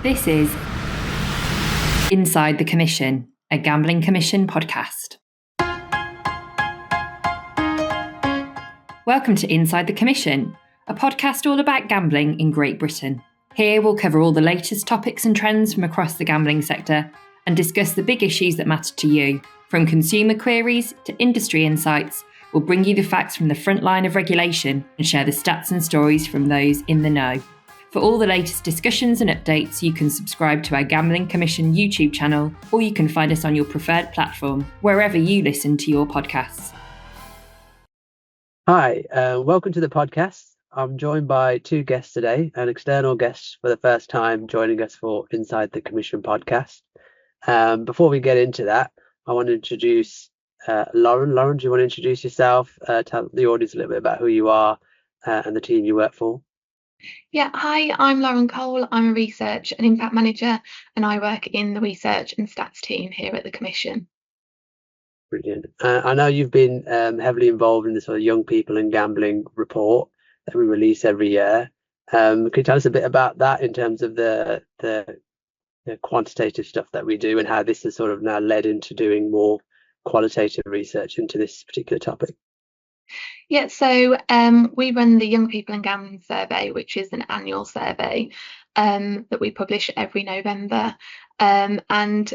This is Inside the Commission, a Gambling Commission podcast. Welcome to Inside the Commission, a podcast all about gambling in Great Britain. Here we'll cover all the latest topics and trends from across the gambling sector and discuss the big issues that matter to you. From consumer queries to industry insights, we'll bring you the facts from the front line of regulation and share the stats and stories from those in the know. For all the latest discussions and updates, you can subscribe to our Gambling Commission YouTube channel, or you can find us on your preferred platform, wherever you listen to your podcasts. Hi, welcome to the podcast. I'm joined by two guests today, an external guest for the first time joining us for Inside the Commission podcast. Before we get into that, I want to introduce Lauren. Lauren, do you want to introduce yourself, tell the audience a little bit about who you are and the team you work for? Yeah, hi, I'm Lauren Cole. I'm a research and impact manager, and I work in the research and stats team here at the Commission. Brilliant. I know you've been heavily involved in the sort of young people and gambling report that we release every year. Can you tell us a bit about that in terms of the quantitative stuff that we do and how this has sort of now led into doing more qualitative research into this particular topic? Yeah, so we run the Young People and Gambling Survey, which is an annual survey that we publish every November. And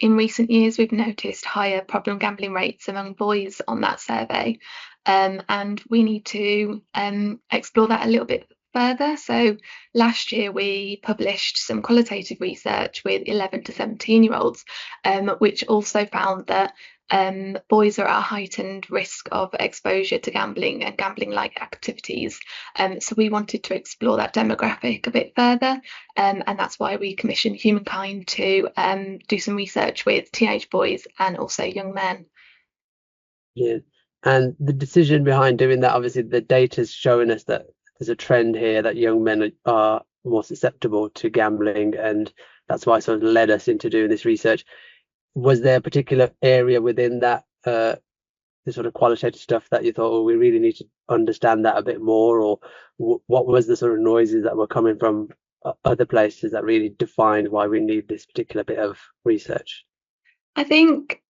in recent years, we've noticed higher problem gambling rates among boys on that survey. And we need to explore that a little bit further. So last year, we published some qualitative research with 11 to 17-year-olds, which also found that boys are at a heightened risk of exposure to gambling and gambling-like activities. So we wanted to explore that demographic a bit further, and that's why we commissioned HumanKind to do some research with teenage boys and also young men. Yeah, and the decision behind doing that, obviously the data's showing us that there's a trend here that young men are more susceptible to gambling, and that's why it sort of led us into doing this research. Was there a particular area within that, the sort of qualitative stuff that you thought, oh, we really need to understand that a bit more, or what was the sort of noises that were coming from other places that really defined why we need this particular bit of research? I think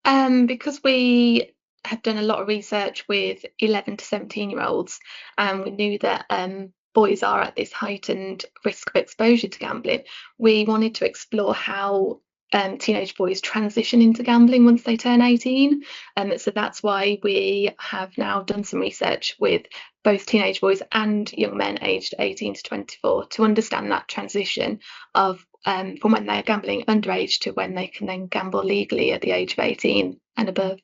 because we have done a lot of research with 11 to 17-year-olds, and we knew that boys are at this heightened risk of exposure to gambling, we wanted to explore how teenage boys transition into gambling once they turn 18. So that's why we have now done some research with both teenage boys and young men aged 18 to 24 to understand that transition of from when they're gambling underage to when they can then gamble legally at the age of 18 and above.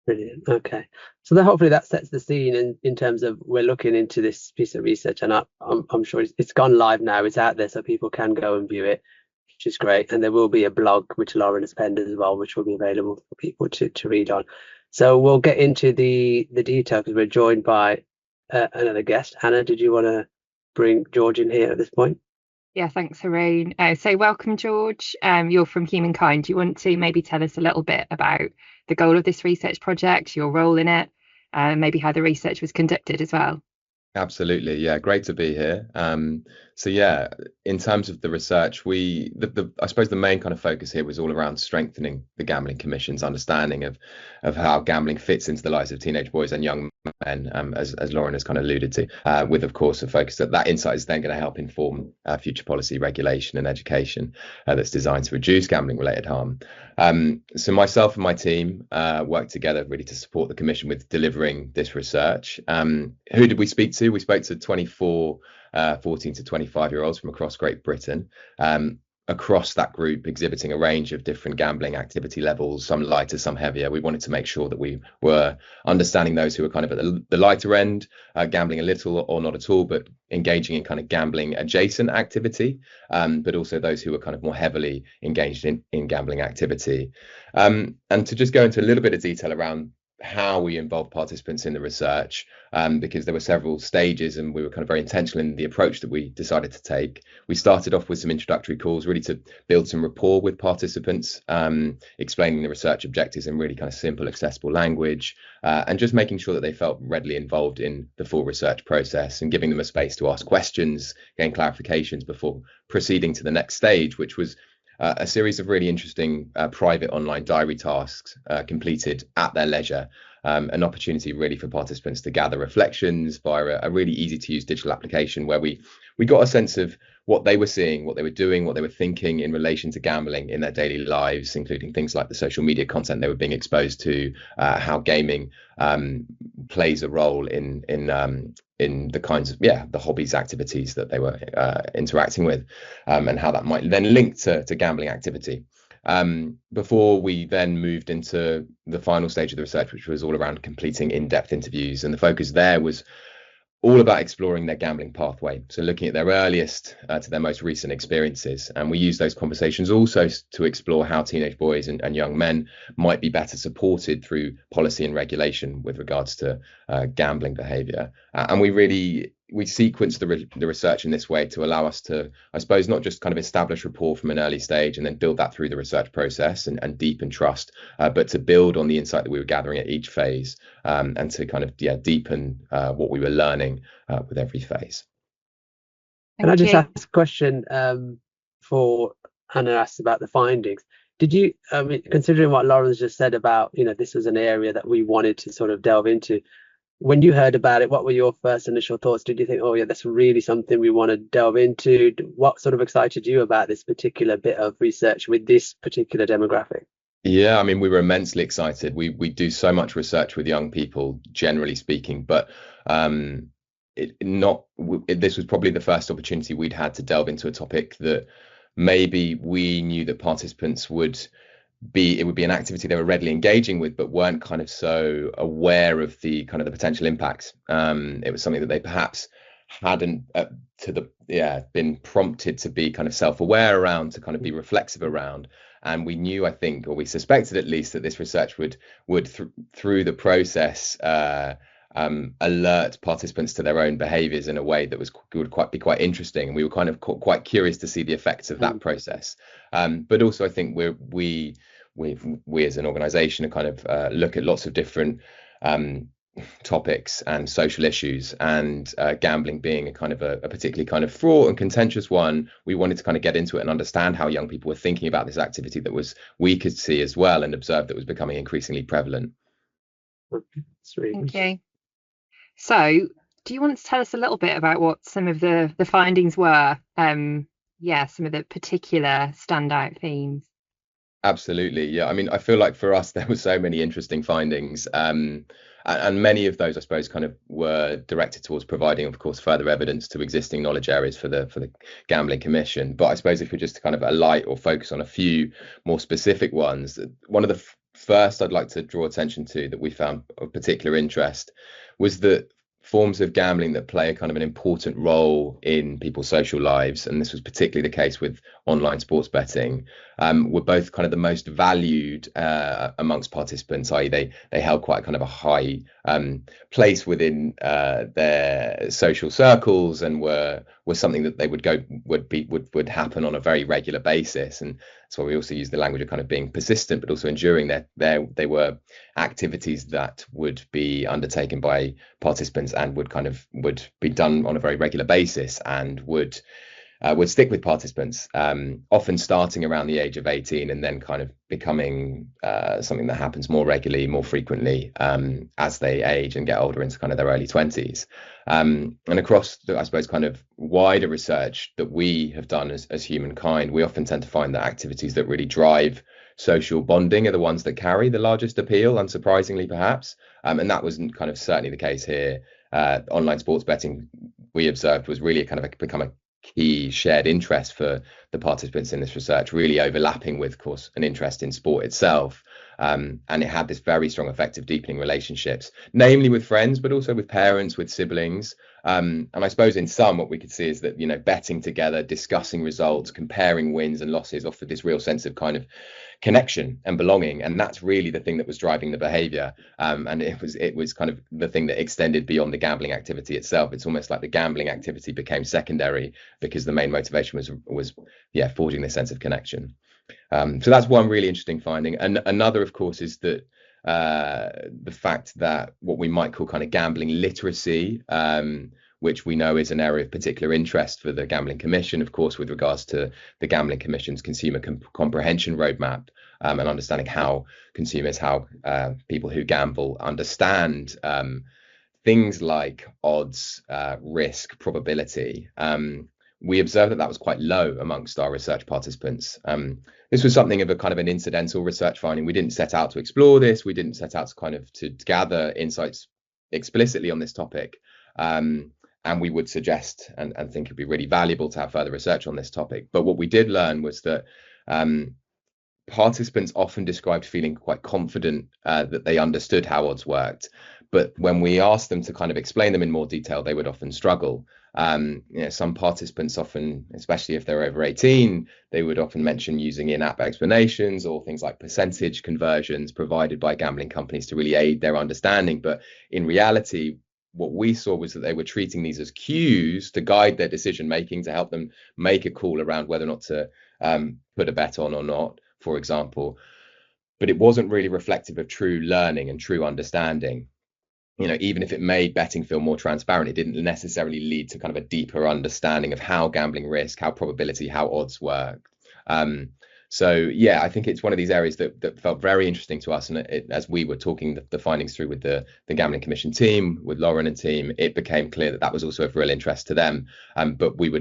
Brilliant. Okay, so then hopefully that sets the scene in terms of we're looking into this piece of research, and I'm sure it's gone live now. It's out there so people can go and view it, which is great. And there will be a blog which Lauren has penned as well, which will be available for people to read on. So we'll get into the detail because we're joined by another guest. Anna, did you want to bring George in here at this point? Yeah, thanks, Haroon. So welcome, George. You're from HumanKind. Do you want to maybe tell us a little bit about the goal of this research project, your role in it, maybe how the research was conducted as well? Absolutely. Yeah, great to be here. So yeah, in terms of the research, I suppose the main kind of focus here was all around strengthening the Gambling Commission's understanding of how gambling fits into the lives of teenage boys and young men, as Lauren has kind of alluded to, with, of course, a focus that insight is then going to help inform future policy, regulation and education that's designed to reduce gambling related harm. So myself and my team worked together really to support the Commission with delivering this research. Who did we speak to? We spoke to 24 14 to 25-year-olds from across Great Britain, across that group exhibiting a range of different gambling activity levels, some lighter, some heavier. We wanted to make sure that we were understanding those who were kind of at the lighter end, gambling a little or not at all, but engaging in kind of gambling adjacent activity, but also those who were kind of more heavily engaged in gambling activity. And to just go into a little bit of detail around how we involved participants in the research, because there were several stages and we were kind of very intentional in the approach that we decided to take. We started off with some introductory calls, really to build some rapport with participants, explaining the research objectives in really kind of simple, accessible language, and just making sure that they felt readily involved in the full research process and giving them a space to ask questions, gain clarifications before proceeding to the next stage, which was a series of really interesting private online diary tasks completed at their leisure, an opportunity really for participants to gather reflections via a really easy to use digital application where we got a sense of what they were seeing, what they were doing, what they were thinking in relation to gambling in their daily lives, including things like the social media content they were being exposed to, how gaming plays a role in the kinds of the hobbies, activities that they were interacting with, and how that might then link to gambling activity. Before we then moved into the final stage of the research, which was all around completing in-depth interviews, and the focus there was all about exploring their gambling pathway. So looking at their earliest to their most recent experiences. And we use those conversations also to explore how teenage boys and young men might be better supported through policy and regulation with regards to gambling behavior. And we sequence the research in this way to allow us to, I suppose, not just kind of establish rapport from an early stage and then build that through the research process and deepen trust, but to build on the insight that we were gathering at each phase, and to kind of deepen what we were learning with every phase. Can I just ask a question for Hannah asked about the findings? Did you, considering what Lauren's just said about, this was an area that we wanted to sort of delve into, when you heard about it, what were your first initial thoughts? Did you think, oh yeah, that's really something we want to delve into? What sort of excited you about this particular bit of research with this particular demographic? Yeah, I mean, we were immensely excited. We do so much research with young people, generally speaking, but this was probably the first opportunity we'd had to delve into a topic that maybe we knew that participants would be an activity they were readily engaging with, but weren't kind of so aware of the kind of the potential impacts. It was something that they perhaps hadn't been prompted to be kind of self-aware around, to kind of be reflexive around. And we knew, I think, or we suspected at least, that this research would through the process alert participants to their own behaviours in a way that would be quite interesting. And we were kind of quite curious to see the effects of that process. But also, I think we as an organisation kind of look at lots of different topics and social issues, and gambling being a kind of a particularly kind of fraught and contentious one. We wanted to kind of get into it and understand how young people were thinking about this activity that we could see as well and observe that was becoming increasingly prevalent. Thank you. So, do you want to tell us a little bit about what some of the findings were? Some of the particular standout themes. Absolutely. Yeah. I mean, I feel like for us, there were so many interesting findings. And many of those, I suppose, kind of were directed towards providing, of course, further evidence to existing knowledge areas for the Gambling Commission. But I suppose if we just kind of alight or focus on a few more specific ones, one of the first I'd like to draw attention to that we found of particular interest was that forms of gambling that play a kind of an important role in people's social lives, and this was particularly the case with online sports betting, were both kind of the most valued amongst participants, i.e. they held quite kind of a high place within their social circles, and were something that they would happen on a very regular basis. And so we also use the language of kind of being persistent but also enduring. They were activities that would be undertaken by participants and would be done on a very regular basis, and would stick with participants, often starting around the age of 18 and then kind of becoming something that happens more regularly, more frequently as they age and get older into kind of their early 20s. And across the, I suppose, kind of wider research that we have done as HumanKind, we often tend to find that activities that really drive social bonding are the ones that carry the largest appeal, unsurprisingly perhaps. And that was kind of certainly the case here. Online sports betting, we observed, was really become a key shared interest for the participants in this research, really overlapping with, of course, an interest in sport itself. And it had this very strong effect of deepening relationships, namely with friends, but also with parents, with siblings. And I suppose in sum, what we could see is that, you know, betting together, discussing results, comparing wins and losses offered this real sense of kind of connection and belonging, and that's really the thing that was driving the behavior. And it was kind of the thing that extended beyond the gambling activity itself. It's almost like the gambling activity became secondary because the main motivation was forging this sense of connection. So that's one really interesting finding. And another, of course, is that the fact that what we might call kind of gambling literacy, which we know is an area of particular interest for the Gambling Commission, of course, with regards to the Gambling Commission's consumer comprehension roadmap, and understanding how consumers, how people who gamble understand things like odds, risk, probability. We observed that was quite low amongst our research participants. This was something of a kind of an incidental research finding. We didn't set out to explore this. We didn't set out to kind of to gather insights explicitly on this topic. And we would suggest and think it'd be really valuable to have further research on this topic. But what we did learn was that participants often described feeling quite confident that they understood how odds worked. But when we asked them to kind of explain them in more detail, they would often struggle. Some participants often, especially if they're over 18, they would often mention using in-app explanations or things like percentage conversions provided by gambling companies to really aid their understanding. But in reality, what we saw was that they were treating these as cues to guide their decision making, to help them make a call around whether or not to put a bet on or not, for example. But it wasn't really reflective of true learning and true understanding. You know, even if it made betting feel more transparent, it didn't necessarily lead to kind of a deeper understanding of how gambling risk, how probability, how odds work. So yeah, I think it's one of these areas that felt very interesting to us. And as we were talking the findings through with the Gambling Commission team, with Lauren and team, it became clear that was also of real interest to them. But we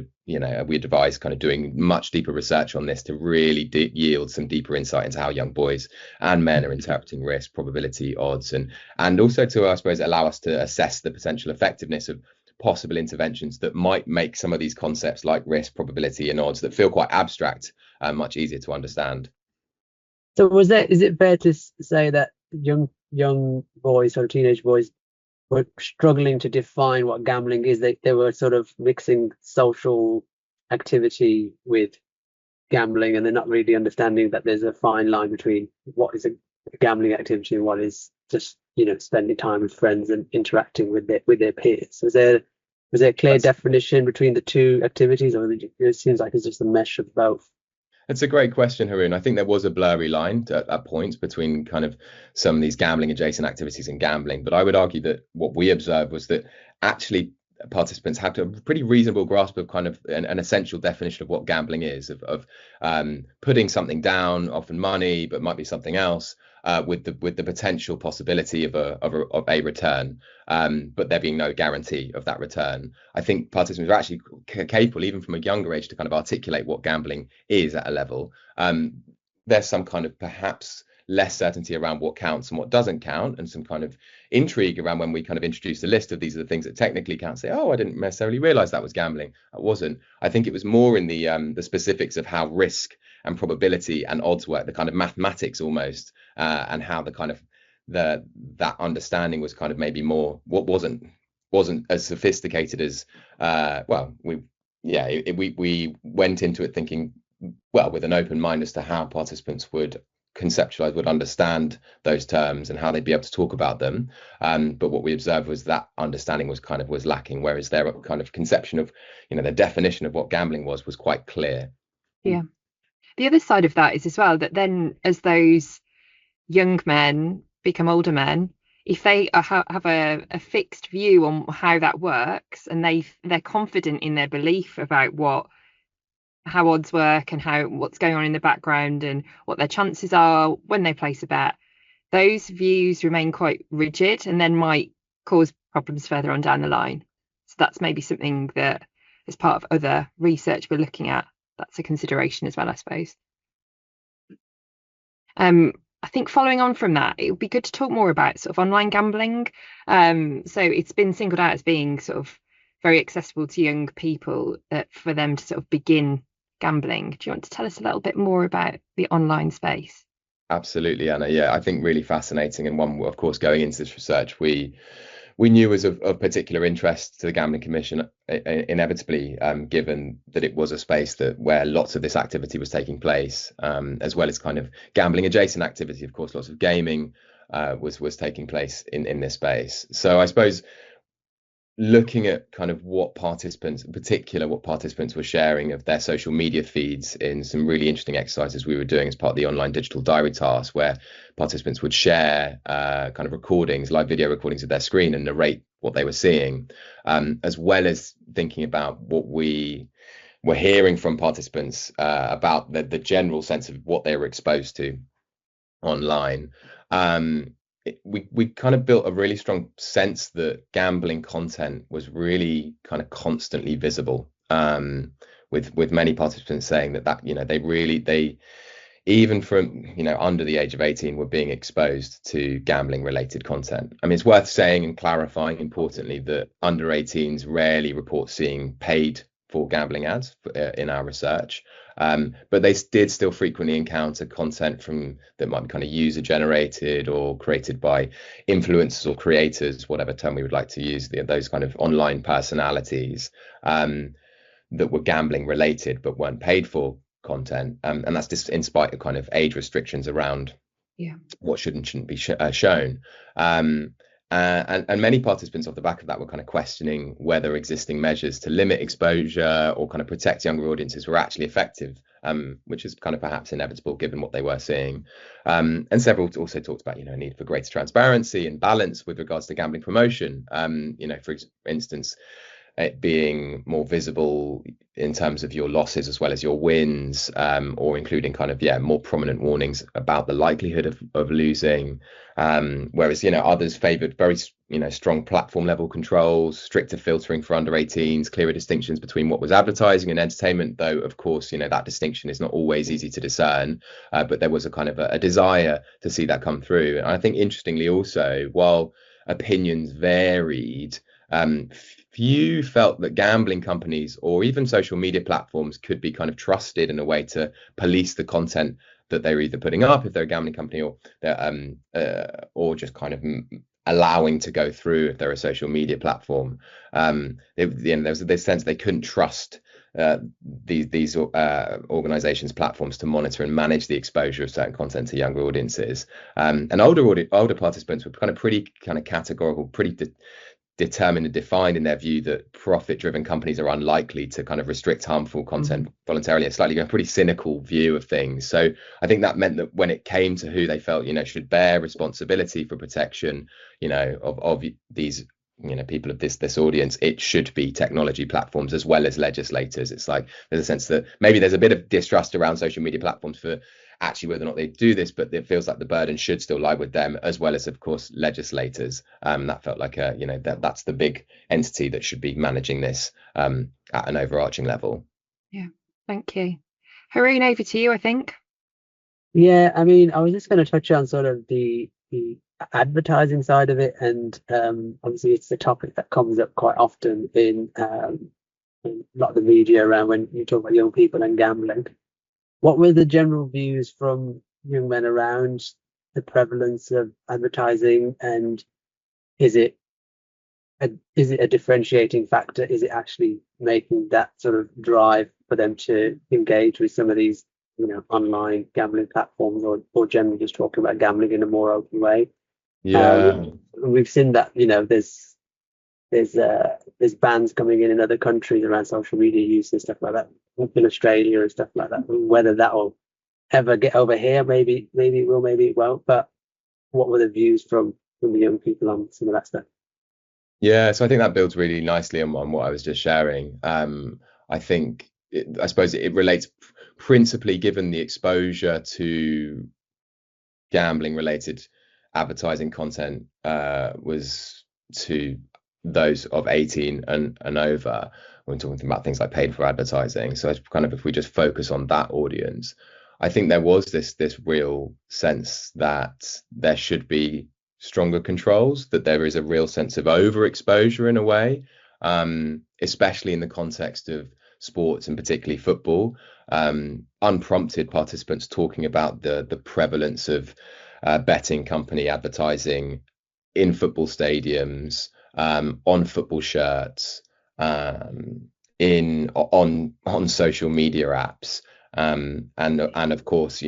advised kind of doing much deeper research on this to really yield some deeper insight into how young boys and men are interpreting risk, probability, odds, and also to, I suppose, allow us to assess the potential effectiveness of possible interventions that might make some of these concepts like risk, probability, and odds that feel quite abstract much easier to understand. So is it fair to say that young boys or teenage boys were struggling to define what gambling is? They were sort of mixing social activity with gambling, and they're not really understanding that there's a fine line between what is a gambling activity and what is just, you know, spending time with friends and interacting with their peers. Was there a clear definition between the two activities, or it seems like it's just a mesh of both? It's a great question, Haroon. I think there was a blurry line at points between kind of some of these gambling adjacent activities and gambling. But I would argue that what we observed was that actually participants had a pretty reasonable grasp of kind of an essential definition of what gambling is, of putting something down, often money, but might be something else, with the potential possibility of a return, but there being no guarantee of that return. I think participants are actually capable, even from a younger age, to kind of articulate what gambling is at a level. There's some kind of perhaps less certainty around what counts and what doesn't count, and some kind of intrigue around when we kind of introduced a list of these are the things that technically count. Say, oh, I didn't necessarily realize that was gambling. It wasn't. I think it was more in the specifics of how risk and probability and odds work, the kind of mathematics almost, and how the kind of that understanding was kind of maybe more what wasn't as sophisticated as we went into it thinking, well, with an open mind as to how participants would conceptualize, would understand those terms and how they'd be able to talk about them. But what we observed was that understanding was lacking, whereas their kind of conception of, you know, their definition of what gambling was quite clear. Yeah. The other side of that is as well that then as those young men become older men, if they have a fixed view on how that works, and they're confident in their belief about how odds work and what's going on in the background and what their chances are when they place a bet, those views remain quite rigid and then might cause problems further on down the line. So that's maybe something that, as part of other research we're looking at, that's a consideration as well, I suppose. I think following on from that, it would be good to talk more about sort of online gambling. So it's been singled out as being sort of very accessible to young people, for them to sort of begin gambling. Do you want to tell us a little bit more about the online space? Absolutely, Anna. Yeah, I think really fascinating, and one, of course, going into this research, we knew was of particular interest to the Gambling Commission, inevitably, given that it was a space that where lots of this activity was taking place, as well as kind of gambling adjacent activity. Of course, lots of gaming was taking place in this space. So I suppose looking at kind of what participants, in particular, what participants were sharing of their social media feeds in some really interesting exercises we were doing as part of the online digital diary task, where participants would share kind of recordings, live video recordings of their screen and narrate what they were seeing, as well as thinking about what we were hearing from participants about the general sense of what they were exposed to online. We kind of built a really strong sense that gambling content was really kind of constantly visible, with many participants saying that they even from under the age of 18 were being exposed to gambling related content. I mean, it's worth saying and clarifying importantly that under 18s rarely report seeing paid for gambling ads in our research. But they did still frequently encounter content that might be kind of user generated or created by influencers or creators, whatever term we would like to use, those kind of online personalities that were gambling related but weren't paid for content. And that's just in spite of kind of age restrictions around what should and shouldn't be shown. And many participants off the back of that were kind of questioning whether existing measures to limit exposure or kind of protect younger audiences were actually effective, which is kind of perhaps inevitable given what they were seeing. And several also talked about, a need for greater transparency and balance with regards to gambling promotion. For instance, it being more visible in terms of your losses as well as your wins, or including kind of more prominent warnings about the likelihood of losing, whereas others favored very strong platform level controls, stricter filtering for under 18s, clearer distinctions between what was advertising and entertainment, though of course that distinction is not always easy to discern, but there was a kind of a desire to see that come through. And I think interestingly also, while opinions varied, few felt that gambling companies or even social media platforms could be kind of trusted in a way to police the content that they're either putting up if they're a gambling company, or just kind of allowing to go through if they're a social media platform. There was this sense they couldn't trust these organizations' platforms to monitor and manage the exposure of certain content to younger audiences. And older participants were kind of pretty kind of categorical, pretty determined and defined in their view that profit-driven companies are unlikely to kind of restrict harmful content voluntarily. It's slightly a pretty cynical view of things. So I think that meant that when it came to who they felt should bear responsibility for protection of these people of this audience, it should be technology platforms as well as legislators. It's like there's a sense that maybe there's a bit of distrust around social media platforms for actually whether or not they do this, but it feels like the burden should still lie with them as well as, of course, legislators. That felt like that's the big entity that should be managing this at an overarching level. Yeah, thank you. Haroon, over to you, I think. Yeah, I mean, I was just going to touch on sort of the advertising side of it, and obviously it's a topic that comes up quite often in a lot of the media around when you talk about young people and gambling. What were the general views from young men around the prevalence of advertising, and is it a differentiating factor? Is it actually making that sort of drive for them to engage with some of these online gambling platforms, or generally just talking about gambling in a more open way? We've seen that there's bans coming in other countries around social media use and stuff like that, in Australia and stuff like that. Whether that will ever get over here, maybe it will, maybe it won't. But what were the views from the young people on some of that stuff? Yeah, so I think that builds really nicely on what I was just sharing. I think I suppose it relates principally, given the exposure to gambling related advertising content was to those of 18 and over, when talking about things like paid for advertising. So it's kind of, if we just focus on that audience, I think there was this real sense that there should be stronger controls, that there is a real sense of overexposure in a way, especially in the context of sports and particularly football. unprompted participants talking about the prevalence of betting company advertising in football stadiums, on football shirts, on social media apps, and of course,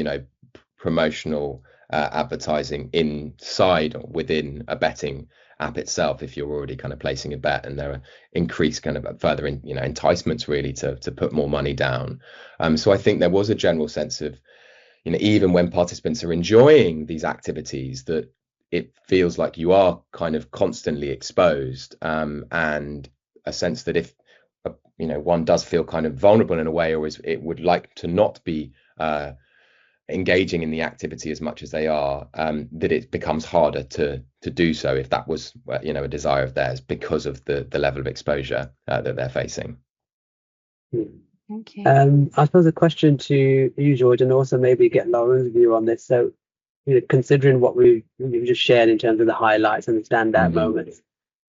promotional advertising inside or within a betting app itself, if you're already kind of placing a bet, and there are increased kind of further enticements really to put more money down. So I think there was a general sense of, even when participants are enjoying these activities, that it feels like you are kind of constantly exposed, and a sense that if one does feel kind of vulnerable in a way, or it would like to not be engaging in the activity as much as they are, that it becomes harder to do so if that was a desire of theirs, because of the level of exposure that they're facing. Thank you. I suppose a question to you, George, and also maybe get Lauren's view on this. So, considering what we've just shared in terms of the highlights and the standout moments,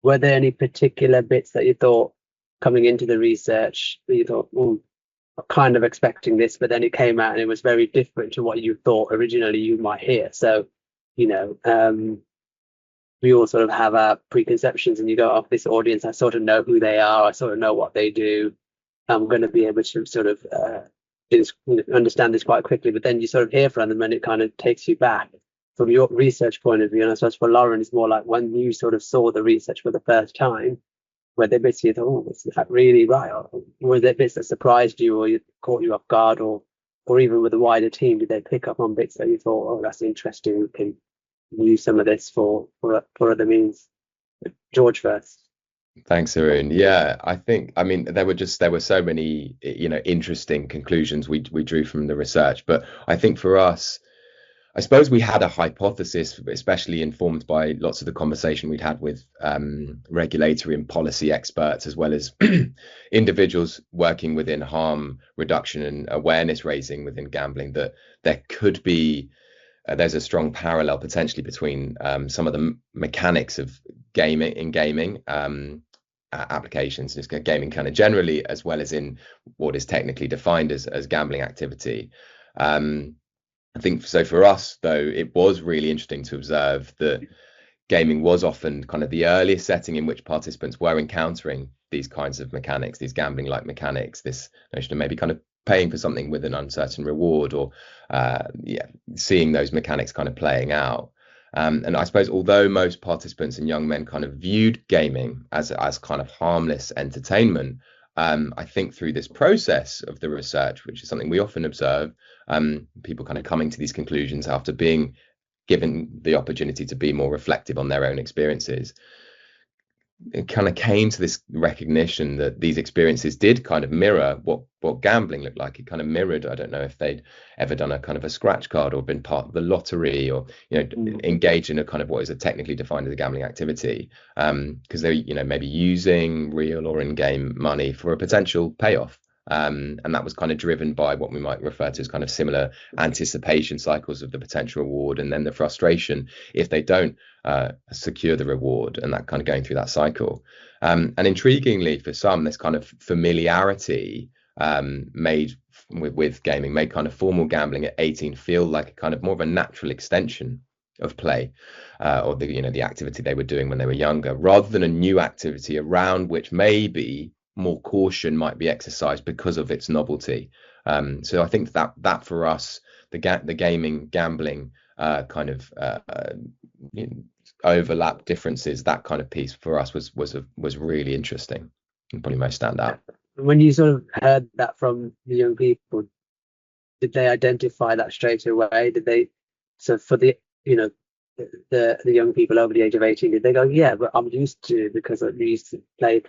were there any particular bits that you thought coming into the research that you thought, I'm kind of expecting this, but then it came out and it was very different to what you thought originally you might hear? So, we all sort of have our preconceptions, and you go, oh, this audience, I sort of know who they are, I sort of know what they do, I'm going to be able to sort of understand this quite quickly. But then you sort of hear from them and it kind of takes you back from your research point of view. And I suppose for Lauren, it's more like when you sort of saw the research for the first time, where there bits you thought, oh, is that really right? Or were there bits that surprised you, or caught you off guard, or even with the wider team, did they pick up on bits that you thought, oh, that's interesting, we can use some of this for other means? George first. Thanks, Arun. Yeah, there were so many, interesting conclusions we drew from the research. But I think for us, I suppose we had a hypothesis, especially informed by lots of the conversation we'd had with regulatory and policy experts, as well as individuals working within harm reduction and awareness raising within gambling, that there could be there's a strong parallel potentially between some of the mechanics of gaming applications, just gaming kind of generally, as well as in what is technically defined as gambling activity. I think so for us, though, it was really interesting to observe that gaming was often kind of the earliest setting in which participants were encountering these kinds of mechanics, these gambling-like mechanics, this notion of maybe kind of paying for something with an uncertain reward, or seeing those mechanics kind of playing out. And I suppose although most participants and young men kind of viewed gaming as kind of harmless entertainment, I think through this process of the research, which is something we often observe, people kind of coming to these conclusions after being given the opportunity to be more reflective on their own experiences, it kind of came to this recognition that these experiences did kind of mirror what gambling looked like. It kind of mirrored, I don't know if they'd ever done a kind of a scratch card or been part of the lottery, or engage in a kind of what is technically defined as a gambling activity, because they're maybe using real or in-game money for a potential payoff. And that was kind of driven by what we might refer to as kind of similar anticipation cycles of the potential reward, and then the frustration if they don't secure the reward, and that kind of going through that cycle. And intriguingly for some, this kind of familiarity made with gaming made kind of formal gambling at 18 feel like a kind of more of a natural extension of play, or the activity they were doing when they were younger, rather than a new activity around which maybe more caution might be exercised because of its novelty. So I think that for us, the gambling kind of overlap differences, that kind of piece for us was really interesting and probably most stand out. When you sort of heard that from the young people, did they identify that straight away? Did they, so for the the young people over the age of 18, did they go, yeah, but I'm used to, because I used to play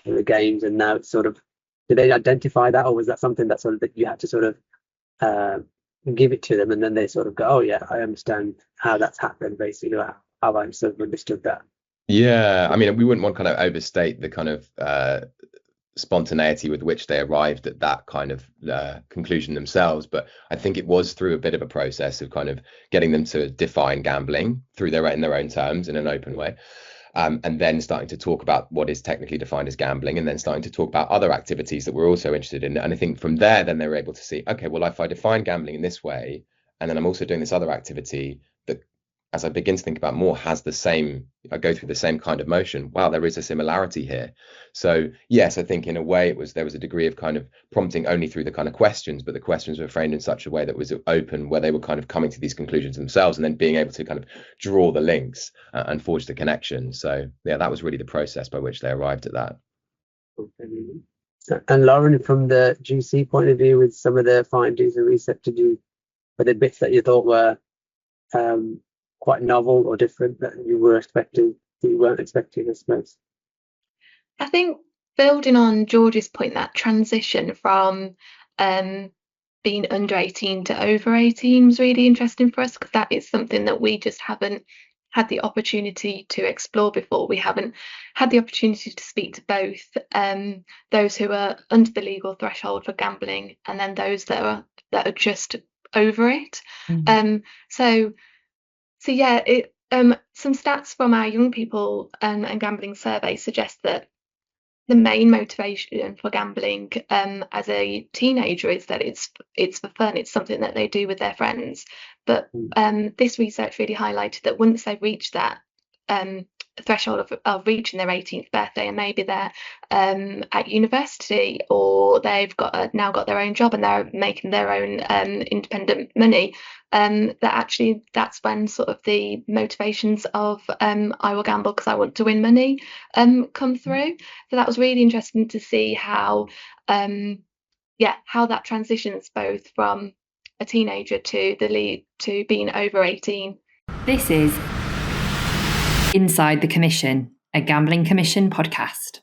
the games, and now it's sort of, did they identify that, or was that something that sort of that you had to sort of give it to them, and then they sort of go, oh yeah, I understand how that's happened, basically, how I sort of understood that? Yeah, I mean, we wouldn't want to kind of overstate the kind of spontaneity with which they arrived at that kind of conclusion themselves, but I think it was through a bit of a process of kind of getting them to define gambling in their own terms in an open way, and then starting to talk about what is technically defined as gambling, and then starting to talk about other activities that we're also interested in. And I think from there, then they were able to see, okay, well, if I define gambling in this way, and then I'm also doing this other activity that, as I begin to think about more, I go through the same kind of motion. Wow, there is a similarity here. So yes, I think in a way there was a degree of kind of prompting only through the kind of questions, but the questions were framed in such a way that was open, where they were kind of coming to these conclusions themselves and then being able to kind of draw the links and forge the connection. So yeah, that was really the process by which they arrived at that. And Lauren, from the GC point of view, with some of the findings and research, were there bits that you thought were quite novel or different that you weren't expecting, I suppose? I think building on George's point, that transition from being under 18 to over 18 was really interesting for us, because that is something that we just haven't had the opportunity to explore before. We haven't had the opportunity to speak to both those who are under the legal threshold for gambling, and then those that are just over it. So yeah, some stats from our young people and gambling survey suggest that the main motivation for gambling as a teenager is that it's for fun. It's something that they do with their friends. But this research really highlighted that once they've reached that threshold of reaching their 18th birthday, and maybe they're at university, or they've now got their own job and they're making their own independent money, that's when sort of the motivations of I will gamble because I want to win money come through. So that was really interesting to see how that transitions both from a teenager to being over 18. This is Inside the Commission, a Gambling Commission podcast.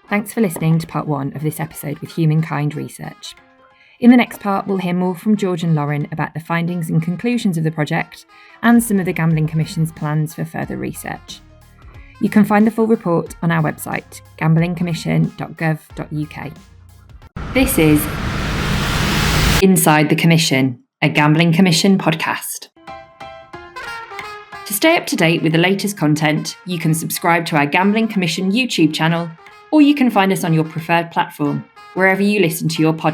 Thanks for listening to part 1 of this episode with HumanKind Research. In the next part, we'll hear more from George and Lauren about the findings and conclusions of the project and some of the Gambling Commission's plans for further research. You can find the full report on our website, gamblingcommission.gov.uk. This is Inside the Commission, a Gambling Commission podcast. To stay up to date with the latest content, you can subscribe to our Gambling Commission YouTube channel, or you can find us on your preferred platform, wherever you listen to your podcast.